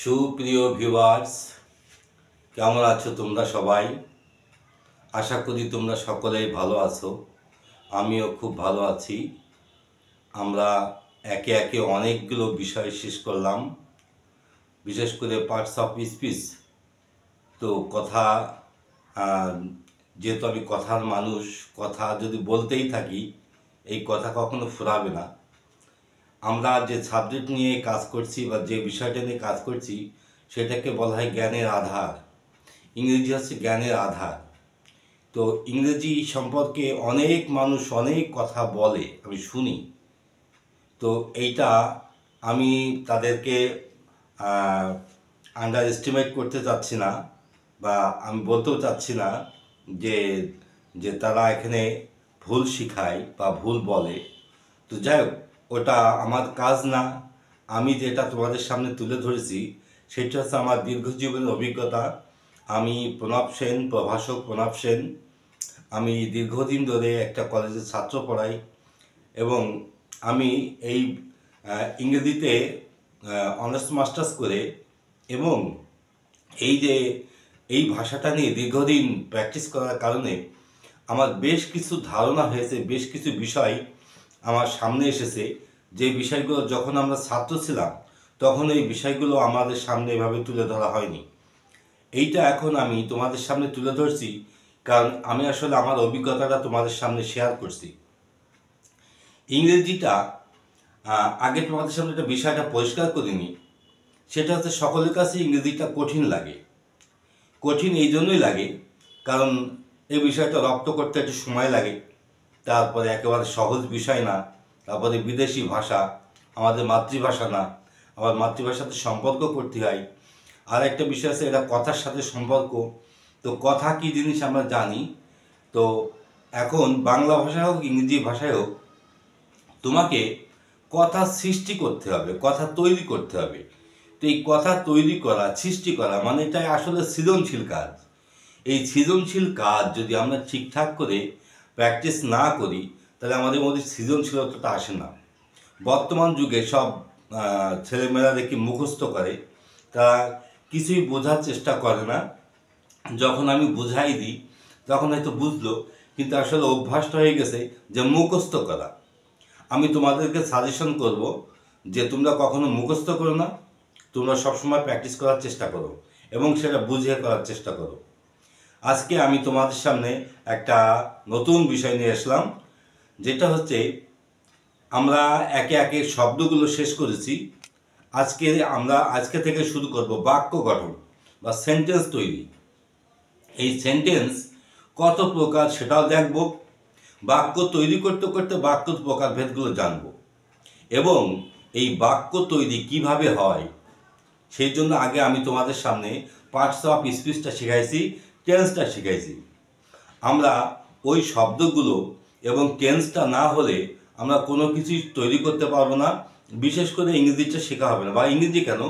সুপ্রিয় ভিউয়ার্স, কেমন আছো তোমরা সবাই? আশা করি তোমরা সকলেই ভালো আছো। আমিও খুব ভালো আছি। আমরা একে একে অনেকগুলো বিষয় শেষ করলাম, বিশেষ করে পার্টস অফ স্পিচ। তো কথা, যেহেতু আমি কথার মানুষ, কথা যদি বলতেই থাকি এই কথা কখনো ফুরাবে না। আমরা যে সাবজেক্ট নিয়ে কাজ করছি বা যে বিষয়টা নিয়ে কাজ করছি সেটাকে বলা হয় জ্ঞানের আধার। ইংরেজি হচ্ছে জ্ঞানের আধার। তো ইংরেজি সম্পর্কে অনেক মানুষ অনেক কথা বলে, আমি শুনি। তো এইটা আমি তাদেরকে আন্ডার এস্টিমেট করতে চাচ্ছি না, বা আমি বলতেও চাচ্ছি না যে যে তারা এখানে ভুল শিখায় বা ভুল বলে। তো যাই হোক, ওটা আমার কাজ না। আমি যেটা তোমাদের সামনে তুলে ধরেছি সেটা হচ্ছে আমার দীর্ঘজীবনের অভিজ্ঞতা। আমি প্রণব সেন, প্রভাষক প্রণব সেন। আমি দীর্ঘদিন ধরে একটা কলেজের ছাত্র পড়াই, এবং আমি এই ইংরেজিতে অনার্স মাস্টার্স করে, এবং এই ভাষাটা নিয়ে দীর্ঘদিন প্র্যাকটিস করার কারণে আমার বেশ কিছু ধারণা হয়েছে, বেশ কিছু বিষয় আমার সামনে এসেছে। যে বিষয়গুলো যখন আমরা ছাত্র ছিলাম তখন এই বিষয়গুলো আমাদের সামনে এভাবে তুলে ধরা হয়নি। এইটা এখন আমি তোমাদের সামনে তুলে ধরছি, কারণ আমি আসলে আমার অভিজ্ঞতাটা তোমাদের সামনে শেয়ার করছি। ইংরেজিটা আগে তোমাদের সামনে একটা বিষয়টা পরিষ্কার করিনি। সেটা হচ্ছে সকলের কাছে ইংরেজিটা কঠিন লাগে। কঠিন এই জন্যই লাগে কারণ এই বিষয়টা রপ্ত করতে একটু সময় লাগে। তারপরে একেবারে সহজ বিষয় না। তারপরে বিদেশি ভাষা, আমাদের মাতৃভাষা না। আবার মাতৃভাষাতে সম্পর্ক করতে হয়। আর একটা বিষয় আছে, এটা কথার সাথে সম্পর্ক। তো কথা কি জিনিস আমরা জানি। তো এখন বাংলা ভাষা হোক ইংরেজি ভাষায় হোক, তোমাকে কথা সৃষ্টি করতে হবে, কথা তৈরি করতে হবে। তো এই কথা তৈরি করা, সৃষ্টি করা মানে এটাই আসলে সৃজনশীল কাজ। এই সৃজনশীল কাজ যদি আমরা ঠিকঠাক করে প্র্যাকটিস না করি তাহলে আমাদের মধ্যে সৃজনশীলতাটা আসে না। বর্তমান যুগে সব ছেলেমেয়েরা দেখি মুখস্থ করে, তারা কিছুই বোঝার চেষ্টা করে না। যখন আমি বুঝাই দিই তখন হয়তো বুঝলো, কিন্তু আসলে অভ্যাসটা হয়ে গেছে যে মুখস্থ করা। আমি তোমাদেরকে সাজেশন করব যে তোমরা কখনো মুখস্থ করো না, তোমরা সবসময় প্র্যাকটিস করার চেষ্টা করো এবং সেটা বুঝে করার চেষ্টা করো। আজকে আমি তোমাদের সামনে একটা নতুন বিষয় নিয়ে আসলাম, যেটা হচ্ছে আমরা একে একে শব্দগুলো শেষ করেছি। আজকে থেকে শুরু করব বাক্য গঠন বা সেন্টেন্স তৈরি। এই সেন্টেন্স কত প্রকার সেটাও দেখব। বাক্য তৈরি করতে করতে বাক্য প্রকারভেদগুলো জানব, এবং এই বাক্য তৈরি কিভাবে হয় সেই জন্য আগে আমি তোমাদের সামনে পার্টস অফ স্পিচটা শিখাইছি, টেন্সটা শিখাইছি। আমরা ওই শব্দগুলো এবং টেন্সটা না হলে আমরা কোনো কিছুই তৈরি করতে পারবো না। বিশেষ করে ইংরেজিটা শেখা হবে না, বা ইংরেজি কেন,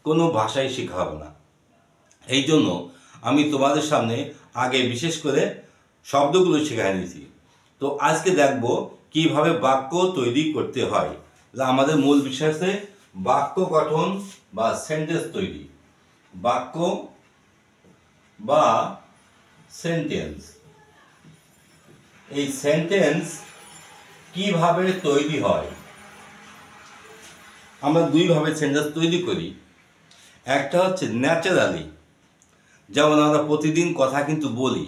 কোনো ভাষাই শেখা হবে না। এই জন্য আমি তোমাদের সামনে আগে বিশেষ করে শব্দগুলো শেখাই নিয়েছি। তো আজকে দেখব কিভাবে বাক্য তৈরি করতে হয়। আমাদের মূল বিষয় আছে বাক্য গঠন বা সেন্টেন্স তৈরি। বাক্য বা সেন্টেন্স, এই সেন্টেন্স কিভাবে তৈরি হয়। আমরা দুইভাবে সেন্টেন্স তৈরি করি। একটা হচ্ছে ন্যাচারালি, যেমন আমরা প্রতিদিন কথা কিন্তু বলি।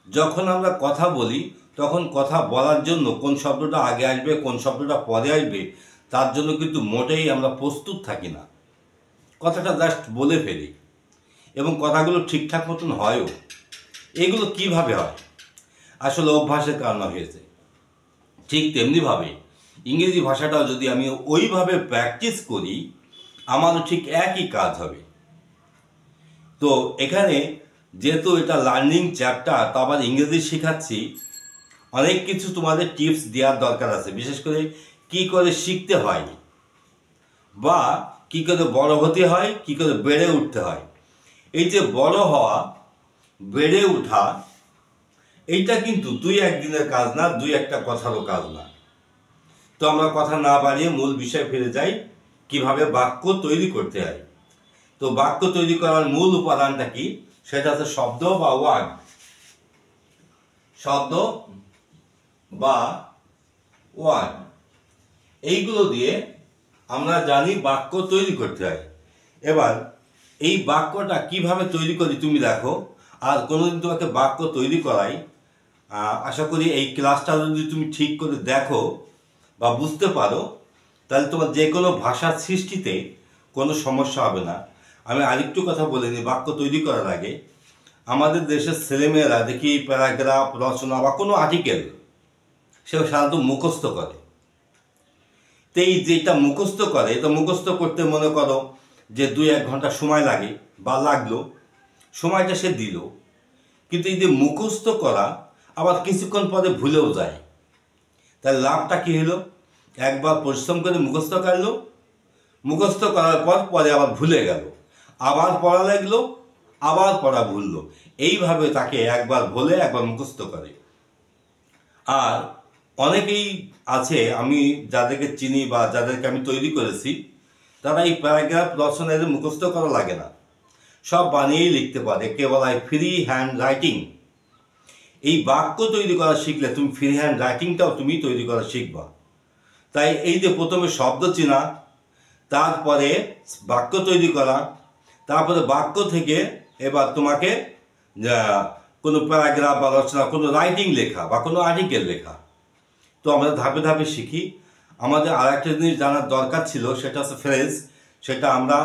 যখন আমরা কথা বলি তখন কথা বলার জন্য কোন শব্দটা আগে আসবে কোন শব্দটা পরে আসবে তার জন্য কিন্তু মোটেই আমরা প্রস্তুত থাকি না। কথাটা জাস্ট বলে ফেলি, এবং কথাগুলো ঠিকঠাক মতন হয়ও। এগুলো কিভাবে হয়? আসলে অভ্যাসের কারণে হয়েছে। ঠিক তেমনিভাবে ইংরেজি ভাষাটাও যদি আমি ওইভাবে প্র্যাকটিস করি আমারও ঠিক একই কাজ হবে। তো এখানে যেহেতু এটা লার্নিং চ্যাপ্টার, তো আবার ইংরেজি শেখাচ্ছি, অনেক কিছু তোমাদের টিপস দেওয়ার দরকার আছে। বিশেষ করে কি করে শিখতে হয়, বা কি করে বড় হতে হয়, কি করে বেড়ে উঠতে হয়। এই যে বড় হওয়া, বেড়ে ওঠা, এইটা কিন্তু দুই একদিনের কাজ না, দুই একটা কথারও কাজ না। তো আমরা কথা না বাড়িয়ে মূল বিষয়ে ফিরে যাই, কিভাবে বাক্য তৈরি করতে হয়। তো বাক্য তৈরি করার মূল উপাদানটা কি? সেটা হচ্ছে শব্দ বা ওয়ার্ড। শব্দ বা ওয়ার্ড, এইগুলো দিয়ে আমরা জানি বাক্য তৈরি করতে হয়। এবার এই বাক্যটা কিভাবে তৈরি করি তুমি দেখো, আর কোনোদিন তোমাকে বাক্য তৈরি করাই, আশা করি এই ক্লাসটা যদি তুমি ঠিক করে দেখো বা বুঝতে পারো, তাহলে তোমার যে কোনো ভাষার সৃষ্টিতে কোনো সমস্যা হবে না। আমি আরেকটু কথা বলে নিই বাক্য তৈরি করার আগে। আমাদের দেশের ছেলেমেয়েরা দেখি প্যারাগ্রাফ রচনা বা কোনো আর্টিকেল সে সাধারণত মুখস্থ করে। তো এই যেটা মুখস্থ করে, এটা মুখস্থ করতে মনে করো যে 2-1 ঘন্টা সময় লাগে বা লাগলো, সময়টা সে দিল, কিন্তু এই যে মুখস্থ করা আবার কিছুক্ষণ পরে ভুলেও যায়। তাহলে লাভটা কী হলো? একবার পরিশ্রম করে মুখস্থ করলো, মুখস্থ করার পর পরে আবার ভুলে গেল, আবার পড়া লাগলো, আবার পড়া ভুললো। এইভাবে তাকে একবার ভুলে একবার মুখস্থ করে। আর অনেকেই আছে, আমি যাদেরকে চিনি বা যাদেরকে আমি তৈরি করেছি, তারা এই প্যারাগ্রাফ রচনা এদের মুখস্থ করা লাগে না, সব বানিয়েই লিখতে পারে। কে বলা হয় ফ্রি হ্যান্ড রাইটিং। এই বাক্য তৈরি করা শিখলে তুমি ফ্রি হ্যান্ড রাইটিংটাও তুমি তৈরি করা শিখবা। তাই এই যে প্রথমে শব্দ চেনা, তারপরে বাক্য তৈরি করা, তারপরে বাক্য থেকে এবার তোমাকে কোনো প্যারাগ্রাফ বা রচনা, কোনো রাইটিং লেখা বা কোনো আর্টিকেল লেখা। তো আমরা ধাপে ধাপে শিখি। আমাদের আর একটা জিনিস জানার দরকার ছিল, সেটা হচ্ছে ফ্রেজ। সেটা আমরা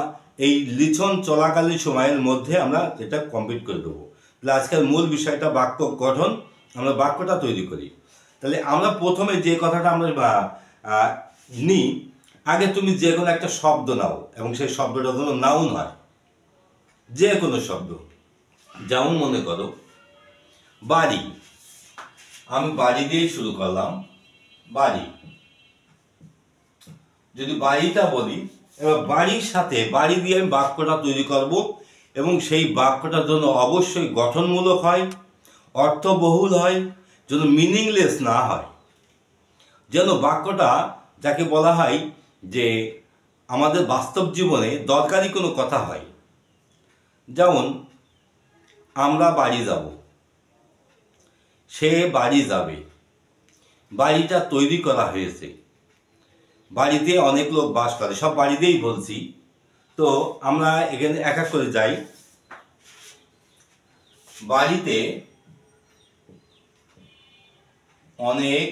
এই লিখন চলাকালীন সময়ের মধ্যে আমরা এটা কমপ্লিট করে দেবো। তাহলে আজকের মূল বিষয়টা বাক্য গঠন, আমরা বাক্যটা তৈরি করি। তাহলে আমরা প্রথমে যে কথাটা আমরা নিই, আগে তুমি যে কোনো একটা শব্দ নাও এবং সেই শব্দটা যেন নাউন হয়, যে কোনো শব্দ। যেমন মনে করো বাড়ি, আমি বাড়ি দিয়েই শুরু করলাম, বাড়ি। যদি বাড়িটা বলি, এবার বাড়ির সাথে বাড়ি দিয়ে আমি বাক্যটা তৈরি করব, এবং সেই বাক্যটার জন্য অবশ্যই গঠনমূলক হয়, অর্থবহুল হয়, যেন মিনিংলেস না হয়, যেন বাক্যটা যাকে বলা হয় যে আমাদের বাস্তব জীবনে দরকারি কোনো কথা হয়। যেমন আমরা বাড়ি যাব, সে বাড়ি যাবে। বাড়িটা তৈরি করা হয়েছে, বাড়িতে অনেক লোক বাস করে, সব বাড়িতেই বলছি। তো আমরা এখানে এক এক করে যাই। বাড়িতে অনেক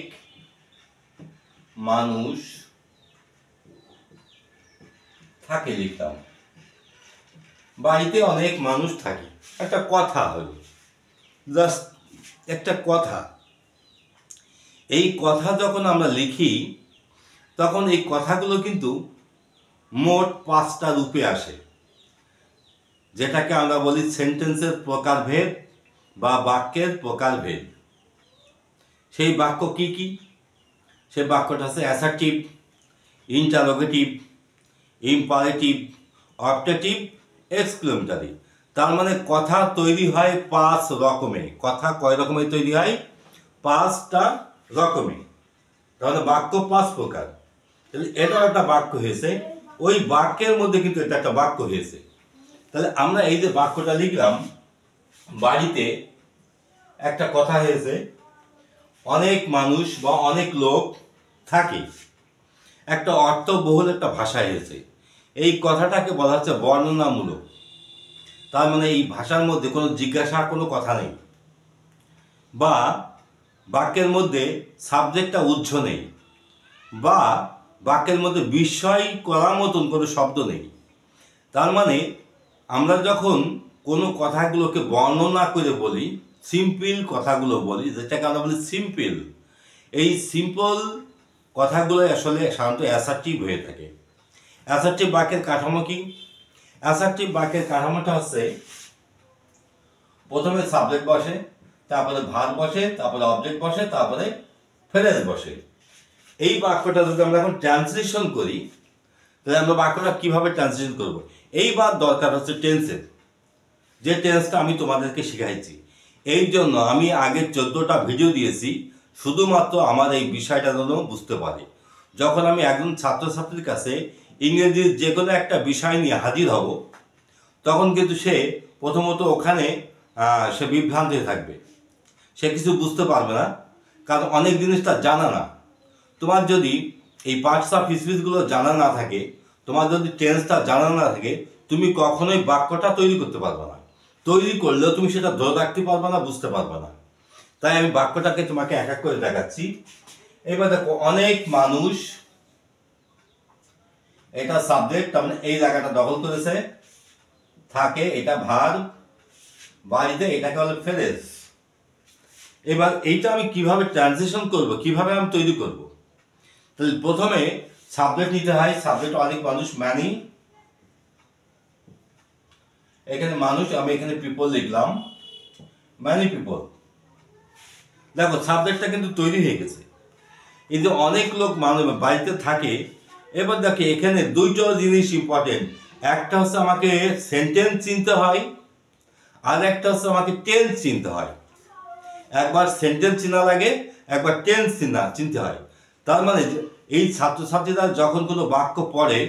মানুষ থাকে, লিখলাম বাড়িতে অনেক মানুষ থাকে। একটা কথা হলো, জাস্ট একটা কথা। এই কথা যখন আমরা লিখি, তখন এই কথাগুলো কিন্তু মোট 5টা রূপে আসে, যেটাকে আমরা বলি সেন্টেন্সের প্রকারভেদ বা বাক্যের প্রকারভেদ। সেই বাক্য কি কি? সেই বাক্যটা আছে assertive, interrogative, imperative, objective, exclamatory. তার মানে কথা তৈরি হয় 5 রকমে। কথা কয় রকমে তৈরি হয়? 5টা রকমে। তাহলে বাক্য 5 প্রকার। তাহলে এটা একটা বাক্য হয়েছে, ওই বাক্যের মধ্যে কিন্তু এটা একটা বাক্য হয়েছে। তাহলে আমরা এই যে বাক্যটা লিখলাম, বাড়িতে একটা কথা হয়েছে, অনেক মানুষ বা অনেক লোক থাকে, একটা অর্থবহুল একটা ভাষা হয়েছে। এই কথাটাকে বলা হচ্ছে বর্ণনামূলক। তার মানে এই ভাষার মধ্যে কোনো জিজ্ঞাসা কোনো কথা নেই, বা বাক্যের মধ্যে সাবজেক্টটা উজ্জ্ব নেই, বা বাক্যের মধ্যে বিস্ময় করার মতন কোনো শব্দ নেই। তার মানে আমরা যখন কোনো কথাগুলোকে বর্ণনা করে বলি, সিম্পল কথাগুলো বলি, যেটাকে আমরা বলি সিম্পল, এই সিম্পল কথাগুলো আসলে সাধারণত অ্যাসার্টিভ হয়ে থাকে। অ্যাসার্টিভ বাক্যের কাঠামো কি? অ্যাসার্টিভ বাক্যের কাঠামোটা হচ্ছে প্রথমে সাবজেক্ট বসে, তারপরে ভার্ব বসে, তারপরে অবজেক্ট বসে, তারপরে ফ্রেজ বসে। এই বাক্যটা যদি আমরা এখন ট্রান্সলেশন করি, তাহলে আমরা বাক্যটা কিভাবে ট্রান্সলেশন করব? এইবার দরকার হচ্ছে টেন্সের, যে টেন্সটা আমি তোমাদেরকে শিখাইছি। এই জন্য আমি আগে 14টা ভিডিও দিয়েছি, শুধুমাত্র আমার এই বিষয়টা যেন বুঝতে পারে। যখন আমি একজন ছাত্রছাত্রীর কাছে ইংরেজির যে কোনো একটা বিষয় নিয়ে হাজির হব, তখন কিন্তু সে প্রথমত ওখানে সে বিভ্রান্ত হয়ে থাকবে, সে কিছু বুঝতে পারবে না, কারণ অনেক জিনিস তার জানা না। তোমার যদি এই পার্টস অফ স্পিচগুলো জানা না থাকে, তোমার যদি টেন্সটা জানা না থাকে, তুমি কখনোই বাক্যটা তৈরি করতে পারবে না। তৈরি করলেও তুমি সেটা ধরে রাখতে পারবে না, বুঝতে পারবে না। তাই আমি বাক্যটাকে তোমাকে এক এক করে দেখাচ্ছি। এবার দেখো, অনেক মানুষ, এটা সাবজেক্ট, তার মানে এই জায়গাটা দখল করেছে, থাকে এটা ভার্ব, বাড়িতে এটাকে হলো ফ্রেজ। এবার এইটা আমি কিভাবে ট্রানজিশন করব, কিভাবে আমি তৈরি করব? তাহলে প্রথমে সাবজেক্ট নিতে হয়। সাবজেক্ট অনেক মানুষ, ম্যানি, এখানে মানুষ, আমি এখানে পিপল লিখলাম, ম্যানি পিপল। দেখো সাবজেক্টটা কিন্তু তৈরি হয়ে গেছে। এই যে অনেক লোক মানুষ বাড়িতে থাকে, এবার দেখো এখানে দুইটা জিনিস ইম্পর্টেন্ট। একটা হচ্ছে আমাকে সেন্টেন্স চিনতে হয়, আর একটা হচ্ছে আমাকে টেন্স চিনতে হয়। একবার সেন্টেন্স চেনা লাগে, একবার টেন্স চিনতে হয়। তার মানে এই ছাত্রছাত্রীরা যখন কোনো বাক্য পড়ে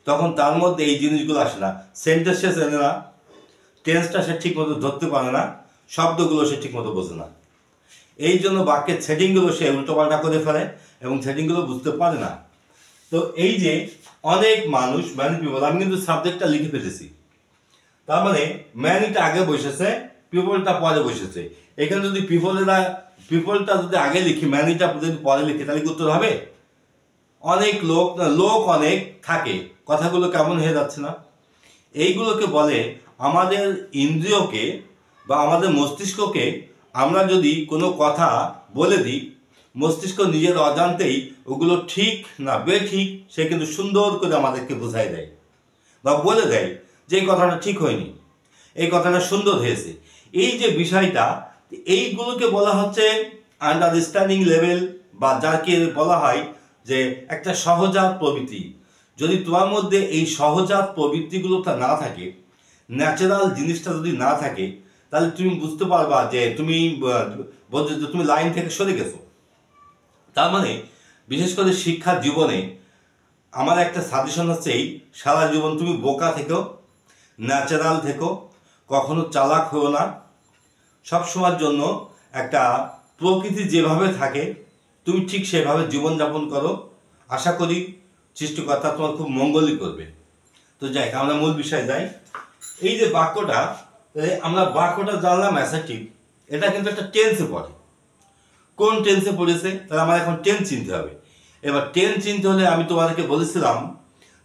তখন তার মধ্যে এই জিনিসগুলো আসে না। সেন্টেন্স সে চেনে না, টেন্সটা সে ঠিক মতো ধরতে পারে না, শব্দগুলো সে ঠিক মতো বোঝে না। এই জন্য বাক্যের সেটিংগুলো সে উল্টোপাল্টা করে ফেলে এবং সেটিংগুলো বুঝতে পারে না। তো এই যে অনেক মানুষ, ম্যানি পিপল, আমি কিন্তু সাবজেক্টটা লিখে ফেলেছি। তার মানে ম্যানিটা আগে বসেছে, পিপলটা পরে বসেছে। এখানে যদি পিপলটা যদি আগে লিখি, ম্যানিটা যদি পরে লিখি, তাহলে উত্তর হবে অনেক লোক, লোক অনেক থাকে। কথাগুলো কেমন হয়ে যাচ্ছে না? এইগুলোকে বলে আমাদের ইন্দ্রিয়কে বা আমাদের মস্তিষ্ককে আমরা যদি কোনো কথা বলে দিই, মস্তিষ্ক নিজের অজান্তেই ওগুলো ঠিক না বেঠিক সে কিন্তু সুন্দর করে আমাদেরকে বোঝাই দেয় বা বলে দেয় যে এই কথাটা ঠিক হয়নি, এই কথাটা সুন্দর হয়েছে। এই যে বিষয়টা, এইগুলোকে বলা হচ্ছে আন্ডারস্ট্যান্ডিং লেভেল, বা যাকে বলা হয় যে একটা সহজাত প্রবৃত্তি। যদি তোমার মধ্যে এই সহজাত প্রবৃত্তিগুলোটা না থাকে, ন্যাচারাল জিনিসটা যদি না থাকে, তাহলে তুমি বুঝতে পারবা যে তুমি লাইন থেকে সরে গেছো। তার মানে বিশেষ করে শিক্ষার জীবনে আমার একটা সাজেশন হচ্ছে এই, সারা জীবন তুমি বোকা থেকো, ন্যাচারাল থেকো, কখনো চালাক হও না। সবসময়ের জন্য একটা প্রকৃতি যেভাবে থাকে তুমি ঠিক সেভাবে জীবনযাপন করো। আশা করি সৃষ্টিকর্তা তোমার খুব মঙ্গলই করবে। তো যাই, আমরা মূল বিষয়ে যাই। এই যে বাক্যটা, আমরা বাক্যটা জানলাম অ্যাসার্টিভ, এটা কিন্তু একটা টেন্সে পড়ে। কোন টেন্সে পড়েছে, তাহলে আমার এখন টেন্স চিনতে হবে। এবার টেন্স চিনতে হলে আমি তোমাদেরকে বলেছিলাম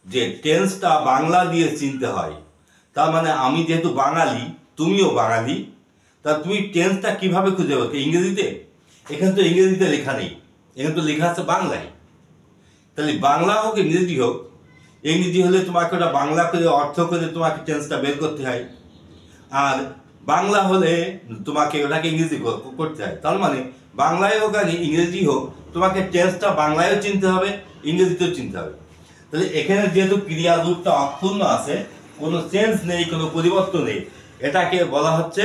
যে টেন্সটা বাংলা দিয়ে চিনতে হয়। তার মানে আমি যেহেতু বাঙালি, তুমিও বাঙালি, তা তুমি টেন্সটা কিভাবে খুঁজে পাবে? ইংরেজিতে? এখানে তো ইংরেজিতে লেখা নেই, এখানে তো লেখা আছে বাংলায়। তাহলে বাংলা হোক ইংরেজি হোক, ইংরেজি হলে তোমাকে ওটা বাংলা করে অর্থ করে তোমাকে টেন্সটা বের করতে হয়, আর বাংলা হলে তোমাকে ওটাকে ইংরেজি করতে হয়। তার মানে বাংলায় হোক আর ইংরেজি হোক, তোমাকে টেন্সটা বাংলায়ও চিনতে হবে, ইংরেজিতেও চিনতে হবে। তাহলে এখানে যেহেতু ক্রিয়া রূপটা অক্ষুণ্ণ আছে, কোনো চেঞ্জ নেই, কোনো পরিবর্তন নেই, এটাকে বলা হচ্ছে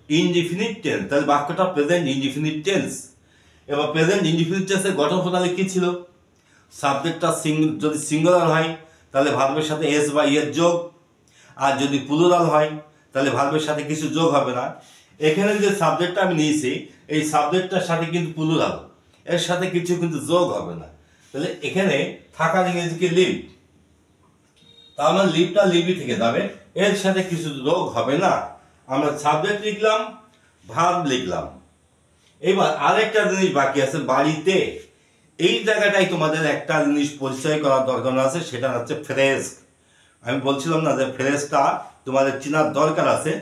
ইনডিফিনিট টেন্স। তাহলে বাক্যটা প্রেজেন্ট ইনডিফিনিট টেন্স। এবার প্রেজেন্ট ইনডিফিনিট টেন্সের গঠন প্রণালী কি ছিল? সাবজেক্টটা যদি সিঙ্গুলার হয় তাহলে ভার্বের সাথে এস বা ইয়ের যোগ, আর যদি প্লুরাল হয় তাহলে ভার্বের সাথে কিছু যোগ হবে না। এখানে যে সাবজেক্টটা আমি নিয়েছি, এই সাবজেক্টটার সাথে কিন্তু প্লুরাল, এর সাথে কিছু কিন্তু যোগ হবে না। তাহলে এখানে থাকার ইংরেজিকে লিভ, তার মানে লিভটা লিভই থেকে যাবে, এর সাথে কিছু যোগ হবে না। আমরা সাবজেক্ট লিখলাম, ভার্ব লিখলাম। এবার আরেকটা জিনিস বাকি আছে, বাড়িতে। এই জায়গাটাই তোমাদের একটা জিনিস পরিচয় করার দরকার আছে, সেটা হচ্ছে ফ্রেজ। আমি বলছিলাম না যে ফ্রেজটা তোমাদের চেনার দরকার আছে।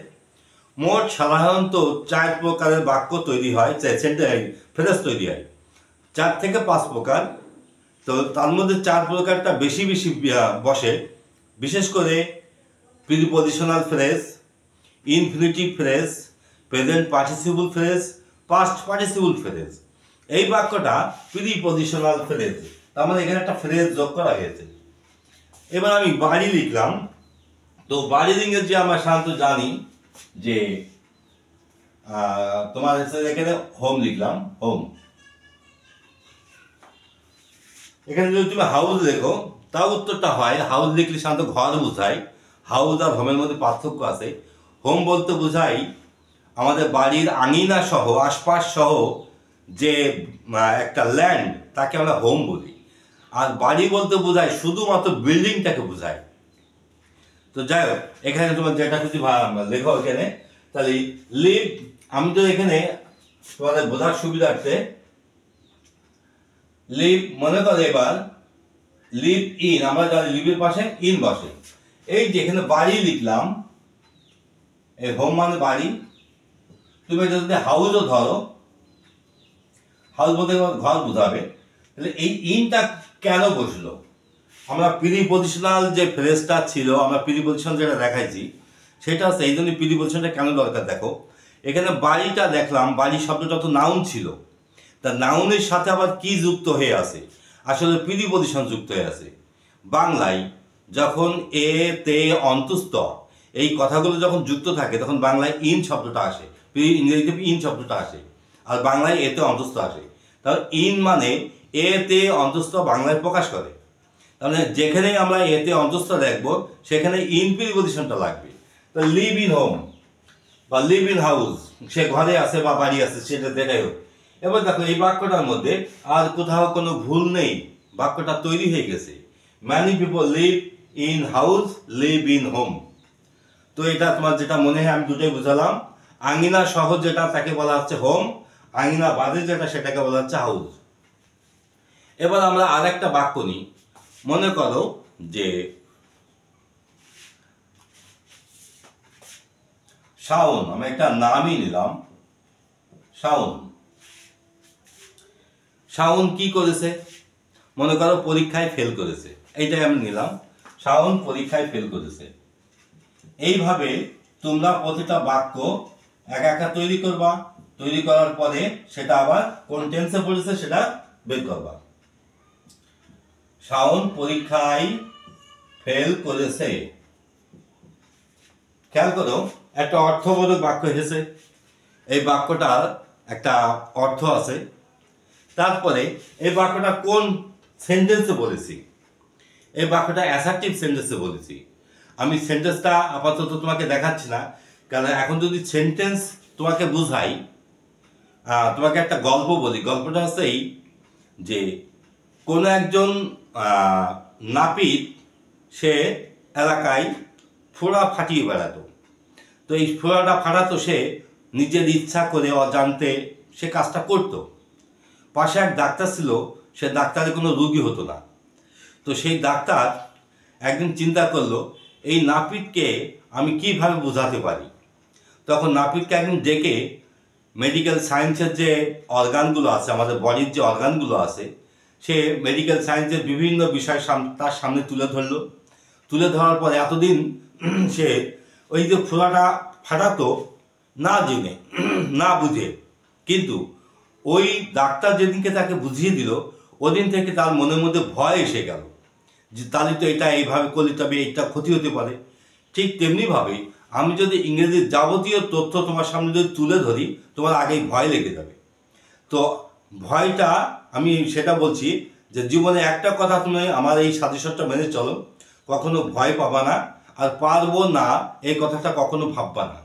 মোট সাধারণত 4 প্রকারের বাক্য তৈরি হয়, ফ্রেজ তৈরি হয় 4 থেকে 5 প্রকার। তো তার মধ্যে 4 প্রকারটা বেশি বসে, বিশেষ করে prepositional phrase, infinitive phrase, present participle phrase, past participle phrase. এই বাক্যটা প্রিপজিশনাল ফ্রেজ, তার মানে এখানে একটা ফ্রেজ যোগ করা হয়েছে। এবার আমি বাড়ি লিখলাম, তো বাড়ির ইংরেজি আমরা সাধারণত জানি যে তোমার এখানে হোম লিখলাম, হোম। এখানে যদি তুমি হাউস লেখো তাও উত্তরটা হয়, হাউস লিখলে সাধারণত ঘর বোঝায়, হাউস আর হোমের মধ্যে পার্থক্য আছে। হোম বলতে বোঝাই আমাদের বাড়ির আঙিনা সহ আশপাশ সহ যে একটা ল্যান্ড, তাকে আমরা হোম বলি। আর বাড়ি বলতে বোঝায় শুধুমাত্র বিল্ডিংটাকে বোঝায়। তো যাই হোক, এখানে তোমার যেটা খুশি লেখো এখানে। তাহলে লিভ, আমি তো এখানে তোমাদের বোঝার সুবিধার্থে লিভ মনে করো, এবার লিভ ইন, আমরা জানি লিভের পাশে ইন বসে। এই যেখানে বাড়ি লিখলাম, এই হোম মানে বাড়ি, তুমি যদি হাউসও ধরো, হাউস বলতে ঘর বোঝাবে, তাহলে এই ইনটা কেন বসলো? আমরা প্রিপজিশনাল যে ফ্রেজটা ছিল, আমরা প্রিপজিশন যেটা দেখাইছি সেটা হচ্ছে এই জন্য প্রিপজিশনটা কেন দরকার। দেখো এখানে বাড়িটা দেখলাম, বাড়ি শব্দটা তো নাউন ছিল, তা নাউনের সাথে আবার কি যুক্ত হয়ে আছে? আসলে প্রিপজিশন যুক্ত হয়ে আছে। বাংলায় যখন এ তে অন্তস্থ এই কথাগুলো যখন যুক্ত থাকে তখন বাংলায় ইন শব্দটা আসে, ইংরেজিতে ইন শব্দটা আসে, আর বাংলায় এতে অন্তস্থ আসে। তাহলে ইন মানে এ তে অন্তস্থ বাংলায় প্রকাশ করে। তাহলে যেখানেই আমরা এতে অন্তস্থ দেখবো সেখানে ইন প্রিপজিশনটা লাগবে। তো লিভ ইন হোম বা লিভ ইন হাউস, সে ঘরে আছে বা বাড়ি আছে সেটা দেখাই হোক। এবার দেখো এই বাক্যটার মধ্যে আর কোথাও কোনো ভুল নেই, বাক্যটা তৈরি হয়ে গেছে। Many people live in house, live in home. তো এটা তোমার যেটা মনে হয় আমি দুটোই বুঝালাম। আঙিনা সহ যেটা তাকে বলা হচ্ছে হোম, আঙিনা বাদে যেটা সেটাকে বলা হচ্ছে হাউস। এবার আমরা আর একটা বাক্য নিই। মনে করো যে শাওন, আমি একটা নামই নিলাম শাওন। শাওন কি করেছে? মনে করো পরীক্ষায় ফেল করেছে, এইটাই আমি নিলাম, শাওন পরীক্ষায় ফেল করেছে। এইভাবে তোমরা প্রতিটা বাক্য একা একা তৈরি করবা, তৈরি করার পরে সেটা আবার কোন টেন্সে পড়েছে সেটা বের করবা। শাওন পরীক্ষায় ফেল করেছে। খেয়াল করো, একটা অর্থবোধক বাক্য এসেছে, এই বাক্যটার একটা অর্থ আছে। তারপরে এই বাক্যটা কোন সেন্টেন্সে বলেছি? এই বাক্যটা অ্যাসার্টিভ সেন্টেন্সে বলেছি। আমি সেন্টেন্সটা আপাতত তোমাকে দেখাচ্ছি না, কারণ এখন যদি সেন্টেন্স তোমাকে বুঝাই, তোমাকে একটা গল্প বলি। গল্পটা হচ্ছে এই যে কোনো একজন নাপিত সে এলাকায় ফোড়া ফাটিয়ে বেড়াতো। তো এই ফোড়াটা ফাটাতো সে নিজের ইচ্ছা করে, অজান্তে সে কাজটা করত। পাশে এক ডাক্তার ছিল, সে ডাক্তারের কোনো রুগী হতো না। তো সেই ডাক্তার একদিন চিন্তা করলো এই নাপিতকে আমি কিভাবে বোঝাতে পারি। তখন নাপিতকে একদিন ডেকে মেডিকেল সায়েন্সের যে অর্গানগুলো আছে, আমাদের বডির যে অর্গানগুলো আছে, সে মেডিকেল সায়েন্সের বিভিন্ন বিষয় তার সামনে তুলে ধরলো। তুলে ধরার পর এতদিন সে ওই যে ফোড়াটা ফাটাতো না জেনে, না বুঝে, কিন্তু ওই ডাক্তার যেদিনকে তাকে বুঝিয়ে দিল ওদিন থেকে তার মনের মধ্যে ভয় এসে গেল যে তাহলে তো এটা এইভাবে করলে তবে এটা ক্ষতি হতে পারে। ঠিক তেমনিভাবে আমি যদি ইংরেজির যাবতীয় তথ্য তোমার সামনে যদি তুলে ধরি, তোমার আগেই ভয় লেগে যাবে। তো ভয়টা, আমি সেটা বলছি যে জীবনে একটা কথা তুমি আমার এই সাজেশনটা মেনে চলো, কখনো ভয় পাবা না, আর পারবো না এই কথাটা কখনো ভাববা না।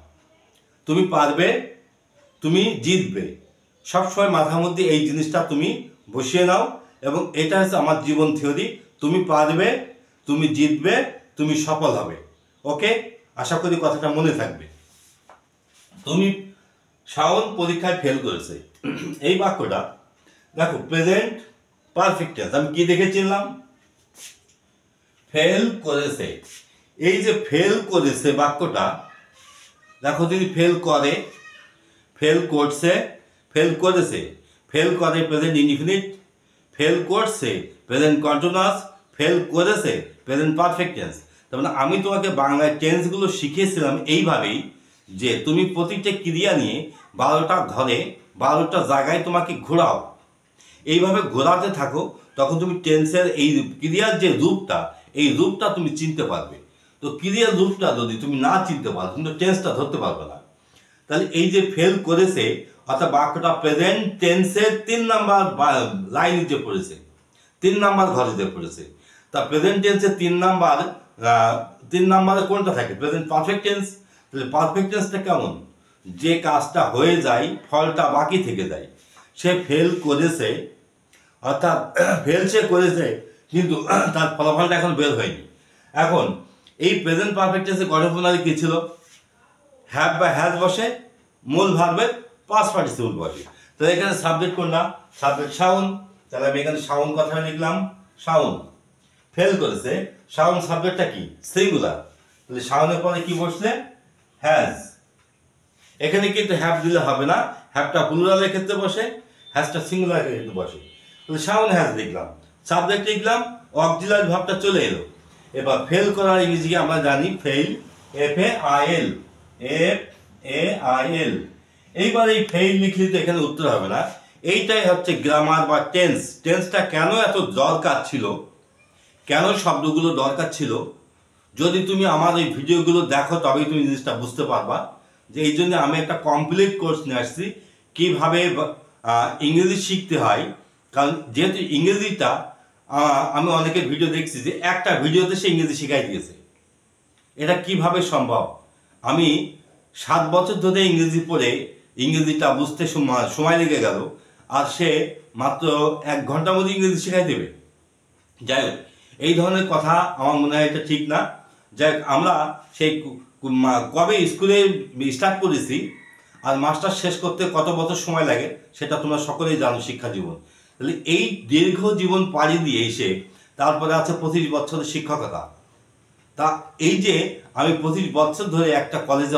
তুমি পারবে, তুমি জিতবে, সবসময় মাথার মধ্যে এই জিনিসটা তুমি বসিয়ে নাও। এবং এটা হচ্ছে আমার জীবন থিওরি, তুমি পারবে, তুমি জিতবে, তুমি সফল হবে। ওকে, আশা করি কথাটা মনে থাকবে। তুমি শাওন পরীক্ষায় ফেল করেছে, এই বাক্যটা দেখো প্রেজেন্ট পারফেক্ট টেন্স। আমি কি দেখেছিলাম? ফেল করেছে। এই যে ফেল করেছে বাক্যটা দেখো, যদি ফেল করে, ফেল করছে, ফেল করেছে, ফেল করে প্রেজেন্ট ইনডিফিনিট, ফেল করছে প্রেজেন্ট কন্টিনিউয়াস, ফেল করেছে প্রেজেন্ট পারফেক্ট টেন্স। তার মানে আমি তোমাকে বাংলায় টেন্সগুলো শিখিয়েছিলাম এইভাবেই যে তুমি প্রতিটা ক্রিয়া নিয়ে 12টা ঘরে 12টা জায়গায় তোমাকে ঘোরাও, এইভাবে ঘোরাতে থাকো, তখন তুমি টেন্সের এই ক্রিয়ার যে রূপটা, এই রূপটা তুমি চিনতে পারবে। তো ক্রিয়ার রূপটা যদি তুমি না চিনতে পারো, কিন্তু টেন্সটা ধরতে পারবে না। তাহলে এই যে ফেল করেছে অর্থাৎ বাক্যটা প্রেজেন্ট টেন্সের 3 নাম্বার লাইন যে পড়েছে, 3 নাম্বার ঘরে যে পড়েছে, তা প্রেজেন্ট টেন্সের 3 নাম্বার 3 নম্বরে কোনটা থাকে? Present perfect tense. তাহলে পারফেক্ট টেন্সটা কেমন? যে কাজটা হয়ে যায় ফলটা বাকি থেকে যায়। সে ফেল করেছে, অর্থাৎ ফেল সে করেছে কিন্তু তার ফলাফলটা এখন বের হয়নি। এখন এই প্রেজেন্ট পারফেক্ট টেন্সে গঠন প্রণালী কী ছিল? হ্যাভ বা হ্যাজ বসে, মূল ভার্বের পাস্ট পার্টিসিপল বসে। তাহলে এখানে সাবজেক্ট কোনটা? সাবজেক্ট শাওন। তাহলে আমি এখানে শাওন কথা লিখলাম, শাওন। ফেল করেছে, শাওন সাবজেক্টটা কি? সিঙ্গুলার। তাহলে শাওনের পরে কি বসলে? হ্যাজ। এখানে কিন্তু হ্যাভ দিলে হবে না, হ্যাভটা প্লুরালের ক্ষেত্রে বসে, হ্যাজটা সিঙ্গুলারের ক্ষেত্রে বসে। তাহলে শাওন হ্যাজ লিখলাম, সাবজেক্ট লিখলাম, অক্সিলারি ভার্বটা চলে এলো। এবার ফেল করার ইংরেজি আমরা জানি ফেল, FAIL, FAIL। এইবার এই ফেল লিখলে তো এখানে উত্তর হবে না। এইটাই হচ্ছে গ্রামার বা টেন্স। টেন্সটা কেন এত দরকার ছিল, কেন শব্দগুলো দরকার ছিল, যদি তুমি আমার এই ভিডিওগুলো দেখো তবেই তুমি জিনিসটা বুঝতে পারবা। যে এই জন্য আমি একটা কমপ্লিট কোর্স নিয়ে আসছি কীভাবে ইংরেজি শিখতে হয়। কারণ যেহেতু ইংরেজিটা আমি অনেকের ভিডিও দেখছি যে একটা ভিডিওতে সে ইংরেজি শিখাই দিয়েছে। এটা কিভাবে সম্ভব? আমি 7 বছর ধরে ইংরেজি পড়ে ইংরেজিটা বুঝতে সময় লেগে গেল, আর সে মাত্র 1 ঘন্টার মধ্যে ইংরেজি শেখাই দেবে। যাই হোক, এই ধরনের কথা আমার মনে হয় এটা ঠিক না। যাই হোক, আমরা সেই কবে স্কুলে স্টার্ট করেছি আর মাস্টার শেষ করতে কত বছর সময় লাগে সেটা তোমরা সকলেই জানো, শিক্ষা জীবন। তাহলে এই দীর্ঘ জীবন পাড়ি দিয়ে এসে তারপরে আছে 25 বছরের শিক্ষকতা। তা এই যে আমি 25 বছর ধরে একটা কলেজে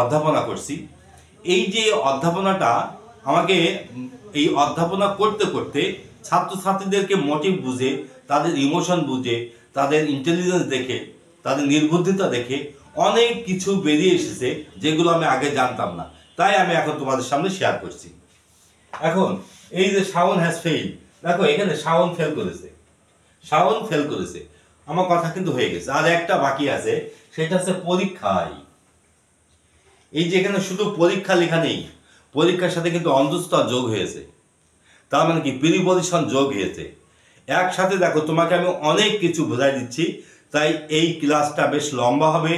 অধ্যাপনা করছি, এই যে অধ্যাপনাটা আমাকে এই অধ্যাপনা করতে করতে ছাত্রছাত্রীদেরকে মোটিভ বুঝে, তাদের ইমোশন বুঝে, তাদের ইন্টেলিজেন্স দেখে, তাদের নির্বুদ্ধিতা দেখে অনেক কিছু বেরিয়ে এসেছে যেগুলো আমি আগে জানতাম না। তাই আমি এখন তোমাদের সামনে শেয়ার করছি। এখন এই যে শাওন হ্যাজ ফেইল, দেখো এখানে শাওন ফেল করেছে, শাওন ফেল করেছে, আমার কথা কিন্তু হয়ে গেছে। আর একটা বাকি আছে, সেটা হচ্ছে পরীক্ষায়। এই যে এখানে শুধু পরীক্ষা লেখা নেই, পরীক্ষার সাথে কিন্তু অন্তঃস্থ যোগ হয়েছে। তার মানে কি? প্রিপজিশন যোগ হয়েছে। একসাথে দেখো, তোমাকে আমি অনেক কিছু বোঝাই দিচ্ছি, তাই এই ক্লাসটা বেশ লম্বা হবে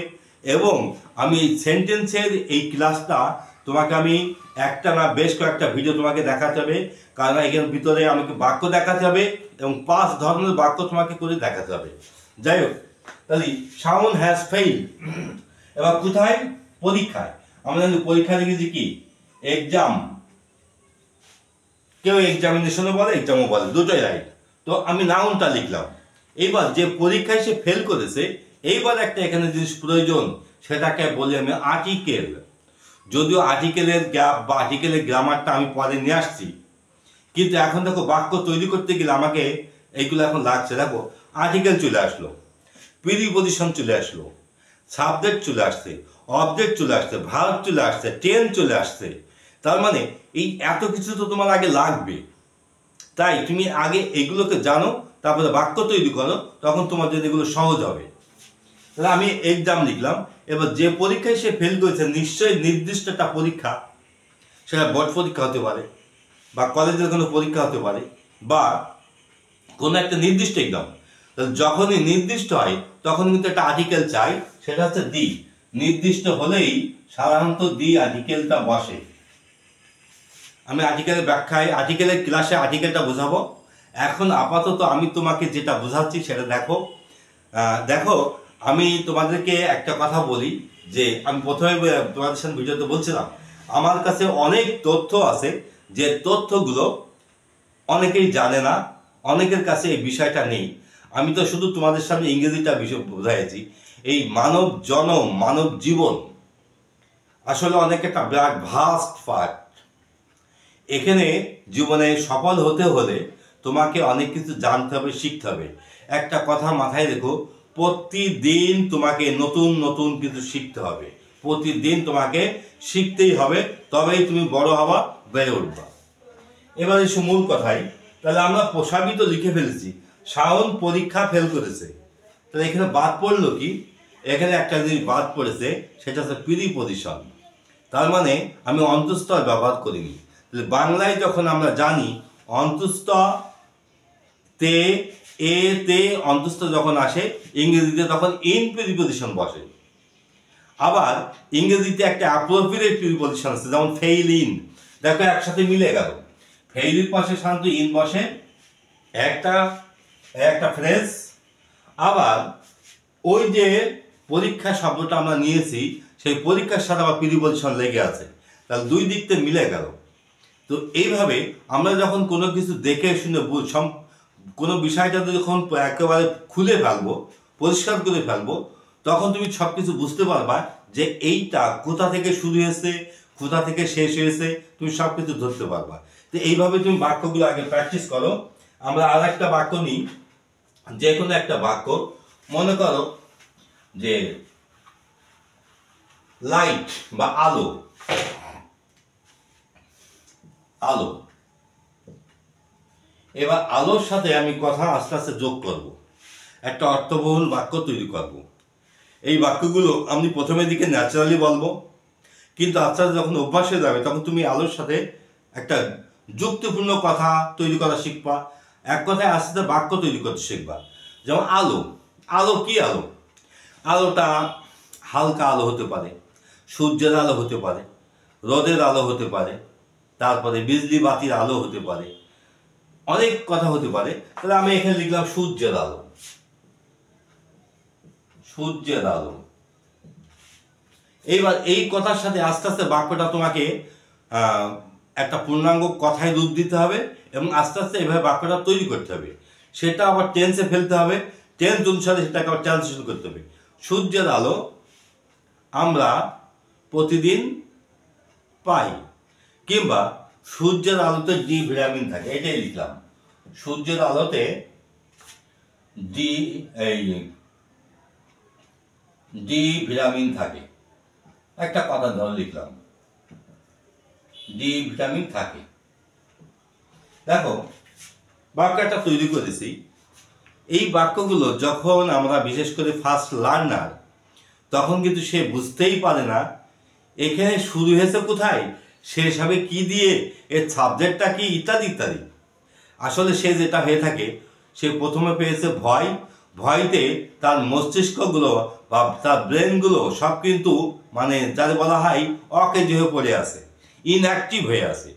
এবং আমি এই সেন্টেন্সের এই ক্লাসটা তোমাকে আমি একটা না বেশ কয়েকটা ভিডিও তোমাকে দেখাতে হবে। কারণ এখানের ভিতরে আমাকে বাক্য দেখাতে হবে এবং 5 ধরনের বাক্য তোমাকে করে দেখাতে হবে। যাই হোক, তাহলে শাওন হ্যাজ ফেইল। এবার কোথায়? পরীক্ষায়। আমরা জানি পরীক্ষা লিখেছি কি? এক্সাম। কেউ এক্সামিনেশনও বলে, এক্সামও বলে, দুটোই রাইট। তো আমি নাউনটা লিখলাম। এইবার যে পরীক্ষায় সে ফেল করেছে, এইবার একটা এখানে জিনিস প্রয়োজন, সেটাকে বলি আমি আর্টিকেল। যদিও আর্টিকেলের গ্যাপ বা আর্টিকেলের গ্রামারটা আমি পরে নিয়ে আসছি, কিন্তু এখন দেখো বাক্য তৈরি করতে গেলে আমাকে এইগুলো এখন লাগছে। দেখো, আর্টিকেল চলে আসলো, প্রিপজিশন চলে আসলো, সাবজেক্ট চলে আসছে, অবজেক্ট চলে আসছে, ভার্ব চলে আসছে, টেন্স চলে আসছে। তার মানে এই এত কিছু তো তোমার আগে লাগবে। তাই তুমি আগে এগুলোকে জানো, তারপরে বাক্য তৈরি করো, তখন তোমার জন্য এগুলো সহজ হবে। তাহলে আমি এক্সাম লিখলাম। এবার যে পরীক্ষায় সে ফেল করেছে, নিশ্চয়ই নির্দিষ্ট একটা পরীক্ষা, সেটা বোর্ড পরীক্ষা হতে পারে বা কলেজের কোনো পরীক্ষা হতে পারে বা কোনো একটা নির্দিষ্ট এক্সাম। তাহলে যখনই নির্দিষ্ট হয় তখন কিন্তু একটা আর্টিকেল চাই, সেটা হচ্ছে দি। নির্দিষ্ট হলেই সাধারণত দি আর্টিকেলটা বসে। আমি আর্টিকেলের ব্যাখ্যায়, আর্টিকেলের ক্লাসে আর্টিকেলটা বোঝাবো। এখন আপাতত আমি তোমাকে যেটা বোঝাচ্ছি সেটা দেখো। দেখো, আমি তোমাদেরকে একটা কথা বলি যে আমি প্রথমে তোমাদের সাথে ভিডিওতে বলছিলাম, আমার কাছে অনেক তথ্য আছে যে তথ্যগুলো অনেকেই জানে না, অনেকের কাছে এই বিষয়টা নেই। আমি তো শুধু তোমাদের সামনে ইংরেজিটা বিষয় বোঝাইছি। এই মানব জীবন আসলে অনেক একটা বিরাট ভাস্ট পার্ট। এখানে জীবনে সফল হতে হলে তোমাকে অনেক কিছু জানতে হবে, শিখতে হবে। একটা কথা মাথায় রেখো, প্রতিদিন তোমাকে নতুন নতুন কিছু শিখতে হবে। প্রতিদিন তোমাকে শিখতেই হবে, তবেই তুমি বড় হবা, বেড়ে উঠবা। এবার এসে মূল কথাই। তাহলে আমরা সবই তো লিখে ফেলেছি, শাওন পরীক্ষা ফেল করেছে। তাহলে এখানে বাদ পড়লো কি? এখানে একটা জিনিস বাদ পড়েছে, সেটা হচ্ছে প্রিপজিশন। তার মানে আমি অন্তঃস্থ ব্যবহার করিনি। বাংলায় যখন আমরা জানি অন্তঃস্থ তে এ তে অন্তস্থ যখন আসে ইংরেজিতে তখন ইন প্রিপোজিশন বসে। আবার ইংরেজিতে একটা অ্যাপ্রোপ্রিয়েট প্রিপোজিশন আছে, যেমন ফেইল ইন, দেখো একসাথে মিলে গেল। ফেইলের পাশে সাধারণত ইন বসে, একটা একটা ফ্রেজ। আবার ওই যে পরীক্ষা শব্দটা আমরা নিয়েছি, সেই পরীক্ষার সাথে আবার প্রিপোজিশন লেগে আছে, তাহলে দুই দিক থেকে মিলে গেল। তো এইভাবে আমরা যখন কোনো কিছু দেখে শুনে কোনো বিষয়টা যখন একেবারে খুলে ফেলবো, পরিষ্কার করে ফেলবো, তখন তুমি সব কিছু বুঝতে পারবা যে এইটা কোথা থেকে শুরু হয়েছে, কোথা থেকে শেষ হয়েছে, তুমি সব কিছু ধরতে পারবা। তো এইভাবে তুমি বাক্যগুলো আগে প্র্যাকটিস করো। আমরা আর একটা বাক্য নিই, যে কোনো একটা বাক্য। মনে করো যে লাইট বা আলো, আলো। এবার আলোর সাথে আমি কথা আস্তে আস্তে যোগ করব, একটা অর্থবহুল বাক্য তৈরি করব। এই বাক্যগুলো আমি প্রথমের দিকে ন্যাচারালি বলবো, কিন্তু আস্তে আস্তে যখন অভ্যাস হয়ে যাবে তখন তুমি আলোর সাথে একটা যুক্তিপূর্ণ কথা তৈরি করা শিখবা। এক কথায় আস্তে আস্তে বাক্য তৈরি করতে শিখবা। যেমন আলো, আলো কি আলো? আলোটা হালকা আলো হতে পারে, সূর্যের আলো হতে পারে, রোদের আলো হতে পারে, তারপরে বিজলি বাতির আলো হতে পারে, অনেক কথা হতে পারে। তাহলে আমি এখানে লিখলাম সূর্যের আলো, সূর্যের আলো। এইবার এই কথার সাথে আস্তে আস্তে বাক্যটা তোমাকে একটা পূর্ণাঙ্গ কথায় রূপ দিতে হবে এবং আস্তে আস্তে এইভাবে বাক্যটা তৈরি করতে হবে। সেটা আবার টেন্সে ফেলতে হবে, টেন্স অনুসারে সেটাকে আবার ট্রান্সলেশন করতে হবে। সূর্যের আলো আমরা প্রতিদিন পাই, কিংবা সূর্যের আলোতে ডি ভিটামিন থাকে, এটাই লিখলাম। সূর্যের আলোতে ডি ভিটামিন থাকে, একটা কথা ধরে লিখলাম, ডি ভিটামিন থাকে। দেখো বাক্যটা তৈরি করেছি। এই বাক্যগুলো যখন আমরা বিশেষ করে ফার্স্ট লার্নার, তখন কিন্তু সে বুঝতেই পারে না এখানে শুরু হয়েছে কোথায়, শেষ হবে কি দিয়ে, এর সাবজেক্টটা কি, ইত্যাদি ইত্যাদি। আসলে সে যেটা হয়ে থাকে, সে প্রথমে পেয়েছে ভয়, ভয়তে তার মস্তিষ্কগুলো বা তার ব্রেনগুলো সব কিন্তু মানে যাতে বলা হয় অকেজ হয়ে পড়ে আছে, ইনঅ্যাক্টিভ হয়ে আছে।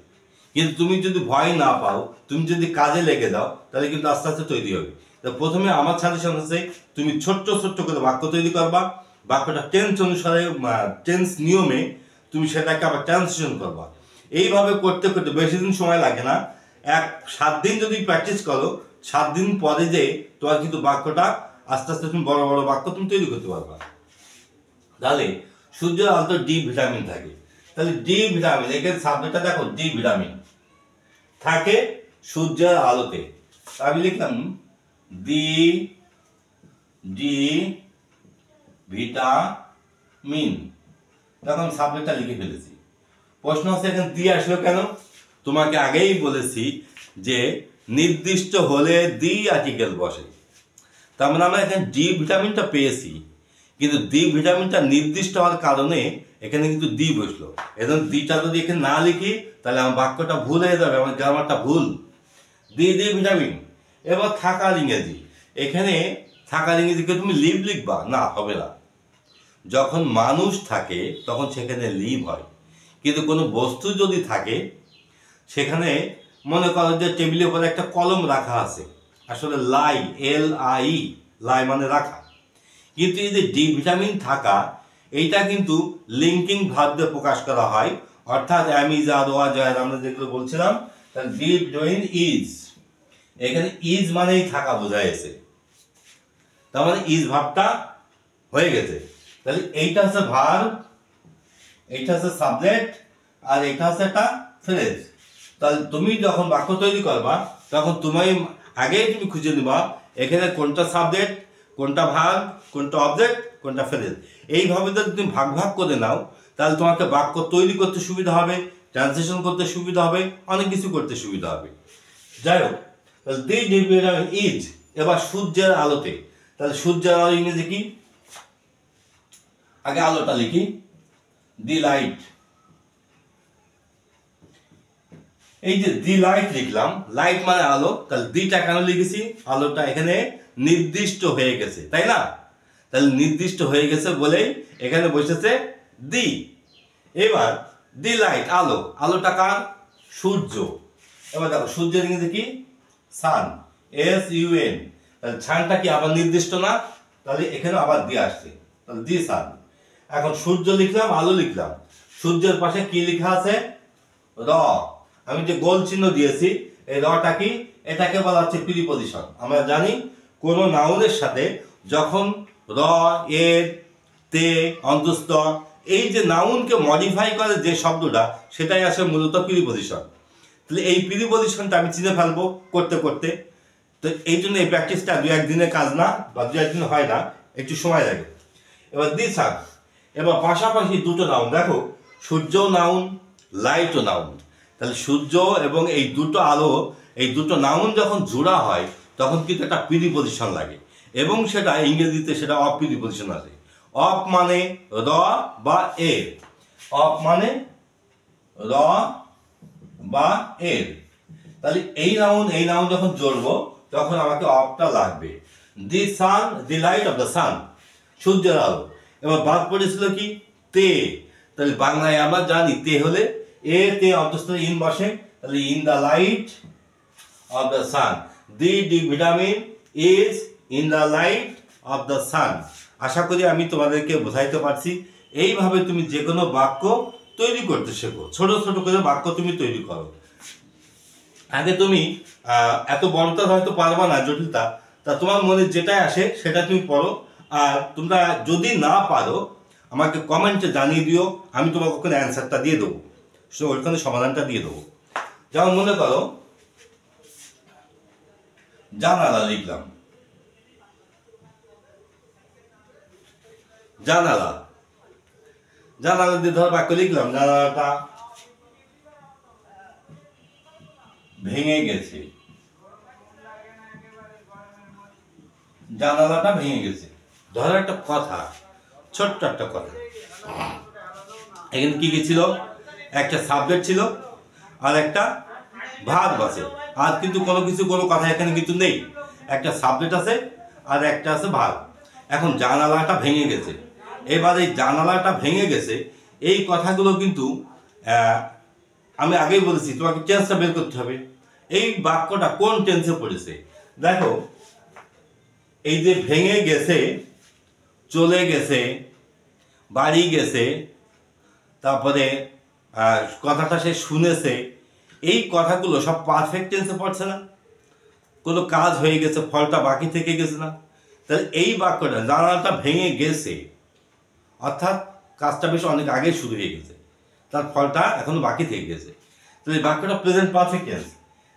কিন্তু তুমি যদি ভয় না পাও, তুমি যদি কাজে লেগে যাও, তাহলে কিন্তু আস্তে আস্তে তৈরি হবে। তো প্রথমে আমার সাজেশন হচ্ছে তুমি ছোট্ট ছোট্ট করে বাক্য তৈরি করবা, বাক্যটা টেন্স অনুসারে, টেন্স নিয়মে তুমি সেটাকে আবার ট্রান্সলেশন করবা। এইভাবে করতে করতে বেশি দিন সময় লাগে না, 7 দিন যদি প্র্যাকটিস করো, 7 দিন পরে যে তোমার কিন্তু বাক্যটা আস্তে আস্তে তুমি বড় বড় বাক্য তুমি তৈরি করতে পারবা। তাহলে সূর্যের আলোতে ডি ভিটামিন থাকে, তাহলে ডি ভিটামিন, এখানে সাবজেক্টটা দেখো, ডি ভিটামিন থাকে সূর্যের আলোতে। আমি লিখলাম ডি ভিটামিন, তখন সাবজেক্টটা লিখে ফেলেছি। প্রশ্ন হচ্ছে এখানে দি আসলো কেন? তোমাকে আগেই বলেছি যে নির্দিষ্ট হলে দি আর্টিকেল বসে। তার মানে আমরা এখানে ডি ভিটামিনটা পেয়েছি, কিন্তু ডি ভিটামিনটা নির্দিষ্ট হওয়ার কারণে এখানে কিন্তু দি বসলো। এখন দিটা যদি এখানে না লিখি, তাহলে আমার বাক্যটা ভুল হয়ে যাবে, আমার গ্রামারটা ভুল। D vitamin. এবার থাকার ইংরেজি, এখানে থাকার ইংরেজিকে তুমি লিভ লিখবা না, হবে না। যখন মানুষ থাকে তখন সেখানে লিভ হয়, কিন্তু কোনো বস্তু যদি থাকে সেখানে মনে করো যে টেবিলের উপরে একটা কলম রাখা আছে, আসলে লাই, LI, লাই মানে রাখা। কিন্তু এই যে ডি ভিটামিন থাকা, এইটা কিন্তু লিঙ্কিং ভার্ব দিয়ে প্রকাশ করা হয়, অর্থাৎ অ্যাম, ইজ, আর, ওয়াজ, আর আমরা যেগুলো বলছিলাম, তাহলে ডি ভিটামিন ইজ, এখানে ইজ মানেই থাকা বোঝাইছে, তার মানে ইজ ভাবটা হয়ে গেছে। তাহলে এইটা হচ্ছে ভার্ব, এইটা হচ্ছে সাবজেক্ট, আর এটা হচ্ছে একটা ফ্রেজ। তাহলে তুমি যখন বাক্য তৈরি করবা, তখন তুমি আগেই তুমি খুঁজে নিবা এখানে কোনটা সাবজেক্ট, কোনটা ভার্ব, কোনটা অবজেক্ট, কোনটা ফ্রেজ। এইভাবে যদি তুমি ভাগ ভাগ করে নাও, তাহলে তোমাকে বাক্য তৈরি করতে সুবিধা হবে, ট্রান্সলেশন করতে সুবিধা হবে, অনেক কিছু করতে সুবিধা হবে। যাই হোক, তাহলে দি ভিটামিন ইজ। এবার সূর্যের আলোতে, তাহলে সূর্যের আলো ইংরেজি কি? আগে আলোটা লিখি, দি লাইট। এই যে দি লাইট লিখলাম, লাইট মানে আলো, তাহলে দিটা কেন লিখেছি? আলোটা এখানে নির্দিষ্ট হয়ে গেছে, তাই না? তাহলে নির্দিষ্ট হয়ে গেছে বলেই এখানে বসেছে দি। এবার দি লাইট আলো, আলোটা কার? সূর্য। এবার দেখো সূর্যের ইংরেজি কি? সান, SUN। তাহলে সানটা কি আবার নির্দিষ্ট না? তাহলে এখানে আবার দিয়ে আসছে, তাহলে দি সান। এখন সূর্য লিখলাম, আলো লিখলাম, সূর্যের পাশে কি লেখা আছে? র। আমি যে গোল চিহ্ন দিয়েছি, এই রটা কি? এটাকে বলা হচ্ছে প্রিপজিশন। আমরা জানি কোন নাউনের সাথে যখন র, এর, তে, অন্তস্থ, এই যে নাউনকে মডিফাই করে যে শব্দটা, সেটাই আসে মূলত প্রিপজিশন। তাহলে এই প্রিপজিশনটা আমি চিনে ফেলবো করতে করতে। তো এই জন্য এই প্র্যাকটিসটা 2-1 দিনের কাজ না, বা 2-1 দিন হয় না, একটু সময় লাগে। এবার দি সান। এবার পাশাপাশি দুটো নাউন দেখো, সূর্যও নাউন, লাইটও নাউন। তাহলে সূর্য এবং এই দুটো আলো, এই দুটো নাউন যখন জোড়া হয় তখন কিন্তু একটা প্রিপজিশন লাগে, এবং সেটা ইংরেজিতে সেটা অফ প্রিপজিশন আছে। অফ মানে র বা এর, অফ মানে র বা এর। তাহলে এই নাউন যখন জড়বো তখন আমাকে অফটা লাগবে। দি সান, দি লাইট অফ দ্য সান, সূর্যের আলো। এবার বাদ পড়েছিল কি? তে। তাহলে বাংলায় আমরা জানি তে হলে এ তে অন্তস্থ ইন বসে, তাহলে in the light of the sun. D vitamin is in the light of the sun. আশা করি আমি তোমাদেরকে বোঝাইতে পারছি। এইভাবে তুমি যে কোনো বাক্য তৈরি করতে শেখো, ছোট ছোট করে বাক্য তুমি তৈরি করো। আগে তুমি এত বড়টা হয়তো পারবা না, জটিলতা, তা তোমার মনে যেটাই আসে সেটা তুমি পড়ো। আর তোমরা যদি না পারো আমাকে কমেন্টে জানিয়ে দিও, আমি তোমাকে ওখানে অ্যান্সারটা দিয়ে দেবো, ওইখানে সমাধানটা দিয়ে দেবো। যেমন মনে করো জানালা লিখলাম, জানালা, জানালা দিয়ে ধর বাক্য লিখলাম, জানালাটা ভেঙে গেছে, জানালাটা ভেঙে গেছে। ধর একটা কথা, ছোট্ট একটা কথা, এখানে কি কি ছিল? একটা সাবজেক্ট ছিল আর একটা ভার্ব আছে, আর কিন্তু কোনো কথা এখানে কিন্তু নেই। একটা সাবজেক্ট আছে আর একটা আছে ভার্ব। এখন জানালাটা ভেঙে গেছে, এবার এই জানালাটা ভেঙে গেছে এই কথাগুলো কিন্তু আমি আগেই বলেছি তোমাকে টেন্সটা বের করতে হবে। এই বাক্যটা কোন টেন্সে পড়েছে দেখো, এই যে ভেঙে গেছে, চলে গেছে, বাড়ি গেছে, তারপরে কথাটা সে শুনেছে, এই কথাগুলো সব পারফেক্ট টেন্সে পড়ছে না? কোনো কাজ হয়ে গেছে, ফলটা বাকি থেকে গেছে না? তাহলে এই বাক্যটা জানালাটা ভেঙে গেছে অর্থাৎ কাজটা বেশ অনেক আগে শুরু হয়ে গেছে, তার ফলটা এখনো বাকি থেকে গেছে। তাহলে এই বাক্যটা প্রেজেন্ট পারফেক্ট টেন্স।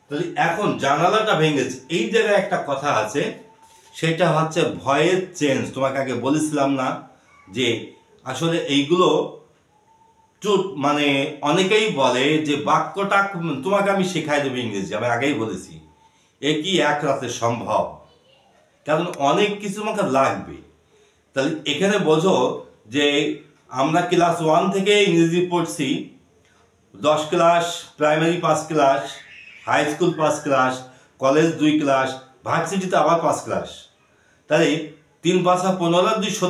তাহলে এখন জানালাটা ভেঙেছে, এই জায়গায় একটা কথা আছে, সেটা হচ্ছে ভয়েস চেঞ্জ। তোমাকে আগে বলেছিলাম না যে আসলে এইগুলো মানে অনেকেই বলে যে বাক্যটা তোমাকে আমি শেখাই দেবো ইংরেজি, আমি আগেই বলেছি এ কি এক রাতে সম্ভব, কারণ অনেক কিছু আমাকে লাগবে। তাহলে এখানে বোঝো যে আমরা ক্লাস 1 থেকে ইংরেজি পড়ছি, 10 class, primary 5 class, high school 5 class, college 2 class, ভার্সিটিতে আবার 5 ক্লাস। তাহলে 3 × 5 = 15, 2 =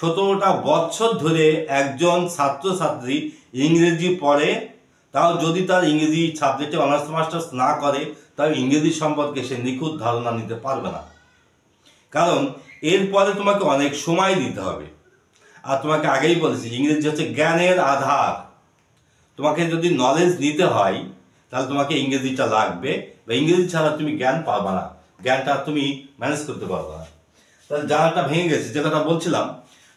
17টা বছর ধরে একজন ছাত্রছাত্রী ইংরেজি পড়ে। তাও যদি তার ইংরেজি সাবজেক্টে অনার্স মাস্টার্স না করে, তাও ইংরেজি সম্পর্কে সে নিখুঁত ধারণা নিতে পারবে না, কারণ এরপরে তোমাকে অনেক সময় দিতে হবে। আর তোমাকে আগেই বলেছি ইংরেজি হচ্ছে জ্ঞানের আধার। তোমাকে যদি নলেজ নিতে হয় তাহলে তোমাকে ইংরেজিটা লাগবে, বা ইংরেজি ছাড়া তুমি জ্ঞান পারবে না, জ্ঞানটা তুমি ম্যানেজ করতে পারবে না। তাহলে জানালাটা ভেঙে গেছে, যে কথা বলছিলাম,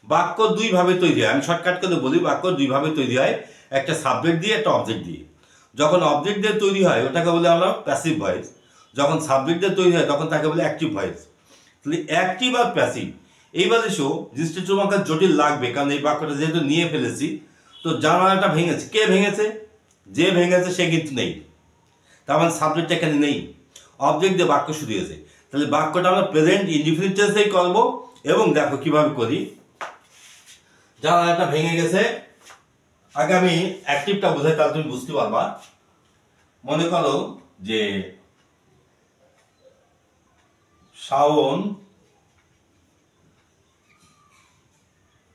বাক্য দুইভাবে তৈরি হয়। আমি শর্টকাট করে বলি, বাক্য দুইভাবে তৈরি হয়, একটা সাবজেক্ট দিয়ে, একটা অবজেক্ট দিয়ে। যখন অবজেক্ট দিয়ে তৈরি হয় ওটাকে বলে আমরা প্যাসিভ ভয়েস, যখন সাবজেক্ট দিয়ে তৈরি হয় তখন তাকে বলে অ্যাক্টিভ ভয়েস। তাহলে অ্যাক্টিভ আর প্যাসিভ, এইবার এসো জিনিসটা তোমাকে জটিল লাগবে, কারণ এই বাক্যটা যেহেতু নিয়ে ফেলেছি। তো জানালাটা ভেঙেছে, কে ভেঙেছে? যে ভেঙেছে সে কিন্তু নেই, তার মানে সাবজেক্ট এখানে নেই, অবজেক্ট দিয়ে বাক্য শুরু হয়েছে। তাহলে বাক্যটা আমরা প্রেজেন্ট ইনডিফিনিট টেন্সেই করবো। এবং দেখো কিভাবে করি, জানালাটা ভেঙে গেছে, আগে আমি অ্যাক্টিভটা বোঝাই তাহলে তুমি বুঝতে পারবা। মনে করো যে শাওন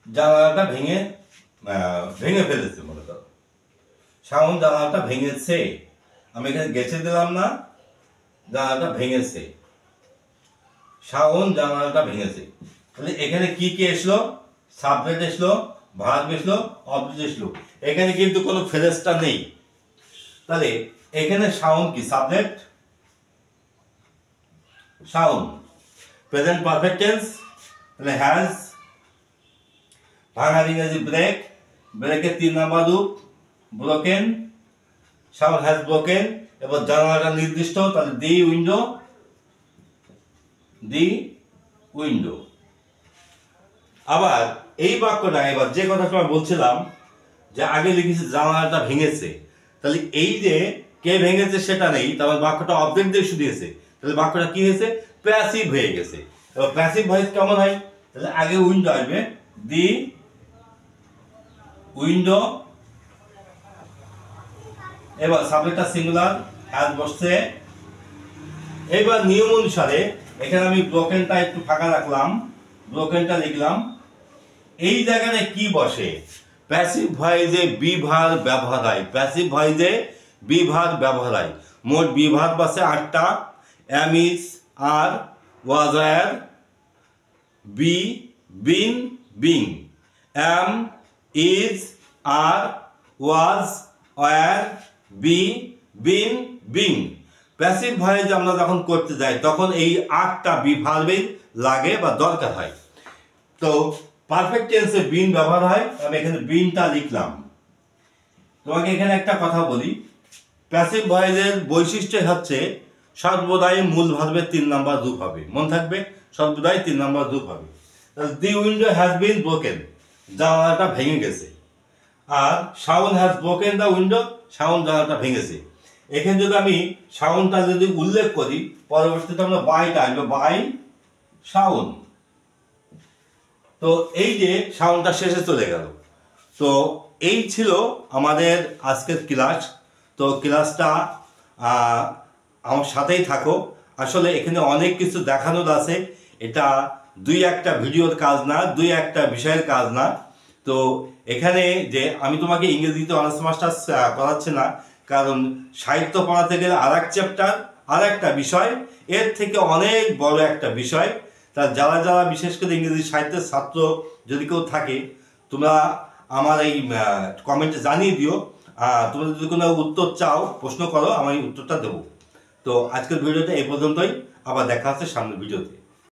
জানালাটা ভেঙে ফেলেছে। মনে করো শাওন জানালাটা ভেঙেছে, আমি এখানে গেছে দিলাম না, জানালাটা ভেঙেছে, শাওন জানালাটা ভেঙেছে। তাহলে এখানে কি কি এসলো? সাবজেক্ট এসলো, ভার্ব এসলো, অবজেক্ট এসলো। এখানে কিন্তু কোনো ফ্রেজটা নেই। তাহলে এখানে শাওন কি? Subject. Shaon present perfect tense, তাহলে হ্যাজ। ভাঙার ইংরেজি ব্রেক, ব্রেকের 3 নাম্বার রূপ ব্রোকেন। Shaon has broken. এবার জানালাটা নির্দিষ্ট, তাহলে দি উইন্ডো, দি উইন্ডো। আবার এই বাক্যটা, এবার যে কথাটা আমি বলছিলাম যে আগে লিখেছি জানালাটা ভেঙেছে, তাহলে এই যে কে ভেঙেছে সেটা নেই, তারপর বাক্যটা অবজেক্ট দিয়ে শুরু হয়েছে, তাহলে বাক্যটা কি হয়েছে? প্যাসিভ হয়ে গেছে। এবার প্যাসিভ ভয়েস কেমন হয়? তাহলে আগে উইন্ডো আসবে, দি উইন্ডো। এবার সাবজেক্টটা সিঙ্গুলার, হ্যাজ বসছে। এবার নিয়ম অনুসারে এখানে আমি ব্রোকেনটা একটু ফাঁকা রাখলাম, ব্রোকেনটা লিখলাম। এই জায়গায় কি বসে? প্যাসিভ ভয়েসে বি ভার্ব ব্যবহার হয়, প্যাসিভ ভয়েসে বি ভার্ব ব্যবহার হয়। মোট বি ভার্ব আছে 8টা। Am, is, are, was, were, be, been, being. Am, is, are, was, were, be, been, being. Passive voice আমরা যখন করতে যাই তখন এই 8টা বি ভার্বেই লাগে বা দরকার হয়। তো পারফেক্ট টেন্সে বিন ব্যবহার হয়, আমি এখানে বিনটা লিখলাম। তোমাকে এখানে একটা কথা বলি, প্যাসিভ ভয়েসের বৈশিষ্ট্য হচ্ছে সর্বদাই মূল ভার্বের 3 নাম্বার রূপ হবে। মনে থাকবে, সর্বদাই 3 নাম্বার রূপ হবে। The window has been broken, জানালাটা ভেঙে গেছে। আর Shaon has broken the window, Shaon জানালাটা ভেঙেছে। এখানে যদি আমি শাওনটা যদি উল্লেখ করি, পরবর্তীতে আমরা বাইটা আসবে, বাই শাওন। তো এই যে শাওনটা শেষে চলে গেল। তো এই ছিল আমাদের আজকের ক্লাস। তো ক্লাসটা আমার সাথেই থাকো। আসলে এখানে অনেক কিছু দেখানোর আছে, এটা 2-1টা ভিডিওর কাজ না, 2-1টা বিষয়ের কাজ না। তো এখানে যে আমি তোমাকে ইংরেজিতে অনার্স মাস্টার্স পড়াচ্ছি না, কারণ সাহিত্য পড়াতে গেলে আর-এক চ্যাপ্টার, আর-একটা বিষয়, এর থেকে অনেক বড় একটা বিষয়। তা যারা যারা বিশেষ করে ইংরেজি সাহিত্যের ছাত্র যদি কেউ থাকে, তোমরা আমার এই কমেন্টে জানিয়ে দিও। তোমরা যদি কোনো উত্তর চাও, প্রশ্ন করো, আমি উত্তরটা দেবো। তো আজকের ভিডিওটা এই পর্যন্তই, আবার দেখা হচ্ছে সামনের ভিডিওতে।